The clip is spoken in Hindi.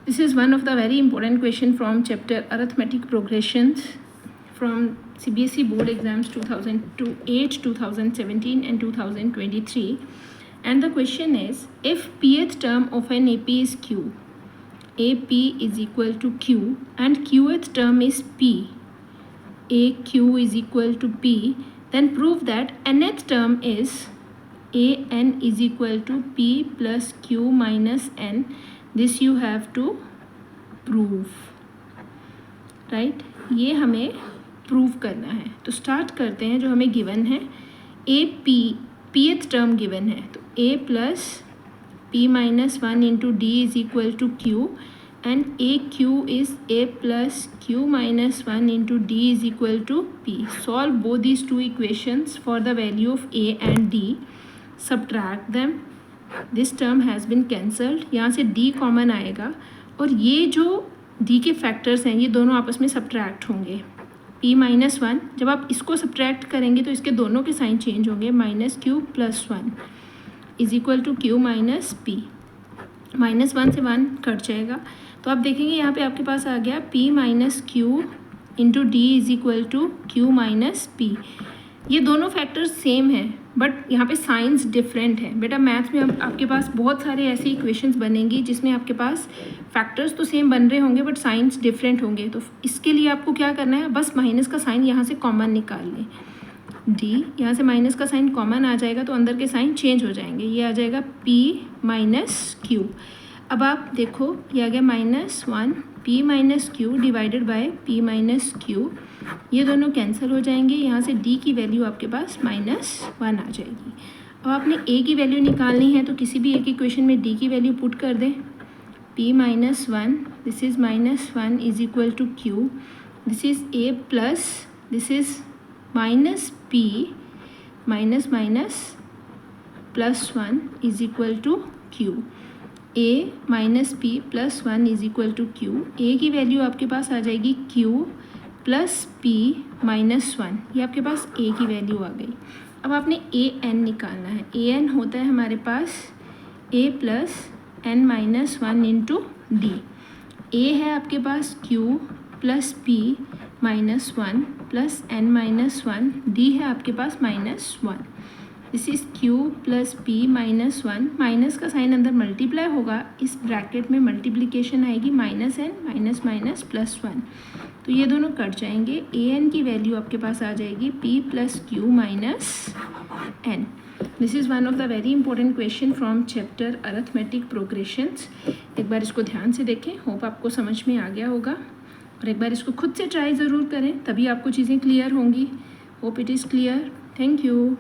This is one of the very important question from chapter Arithmetic Progressions from CBSE board exams 2008, 2017 and 2023. And the question is, if pth term of an AP is Q, AP is equal to Q and qth term is P, AQ is equal to P, then prove that nth term is AN is equal to P plus Q minus N. This you have to prove, right? ये हमें प्रूव करना है. तो स्टार्ट करते हैं. जो हमें गिवन है ए पीएथ टर्म गिवन है, तो A plus P minus one into D is equal to Q and A Q is A plus Q minus one into D is equal to P. Solve both these two equations for the value of A and D. Subtract them. This term has been cancelled. यहाँ से डी कॉमन आएगा और ये जो डी के फैक्टर्स हैं ये दोनों आपस में सब्ट्रैक्ट होंगे. पी माइनस वन, जब आप इसको सब्ट्रैक्ट करेंगे तो इसके दोनों के साइन चेंज होंगे. Minus q plus one is equal to q minus P. Minus one से वन कट जाएगा तो आप देखेंगे यहाँ पे आपके पास आ गया p minus q into D is equal to q minus p. ये दोनों फैक्टर्स सेम हैं बट यहाँ पे साइंस डिफरेंट है. बेटा मैथ्स में अब आपके पास बहुत सारे ऐसी इक्वेशंस बनेंगी जिसमें आपके पास फैक्टर्स तो सेम बन रहे होंगे बट साइंस डिफरेंट होंगे. तो इसके लिए आपको क्या करना है, बस माइनस का साइन यहाँ से कॉमन निकाल लें. डी यहाँ से माइनस का साइन कॉमन आ जाएगा तो अंदर के साइन चेंज हो जाएंगे. ये आ जाएगा पी माइनस क्यू. अब आप देखो ये आ गया minus one P minus Q divided by P minus Q. ये दोनों कैंसिल हो जाएंगे. यहाँ से डी की वैल्यू आपके पास माइनस वन आ जाएगी. अब आपने ए की वैल्यू निकालनी है तो किसी भी एक इक्वेशन में डी की वैल्यू पुट कर दें. P minus one, this is minus one is equal to Q. This is A plus this is minus P minus minus plus one is equal to Q. A minus P plus one is equal to Q. A की वैल्यू आपके पास आ जाएगी Q plus P minus one. ये आपके पास ए की वैल्यू आ गई. अब आपने ए एन निकालना है. ए एन होता है हमारे पास A plus N minus one into D. A है आपके पास Q plus P minus one plus N minus one. D है आपके पास minus one. This is Q plus P minus one. Minus का साइन अंदर मल्टीप्लाई होगा, इस ब्रैकेट में मल्टीप्लिकेशन आएगी minus N minus minus plus one. तो ये दोनों कट जाएंगे. ए एन की वैल्यू आपके पास आ जाएगी p plus Q minus n. This is one of the very important question from chapter arithmetic progressions. एक बार इसको ध्यान से देखें. होप आपको समझ में आ गया होगा और एक बार इसको खुद से ट्राई ज़रूर करें, तभी आपको चीज़ें क्लियर होंगी. Hope it is clear. Thank you.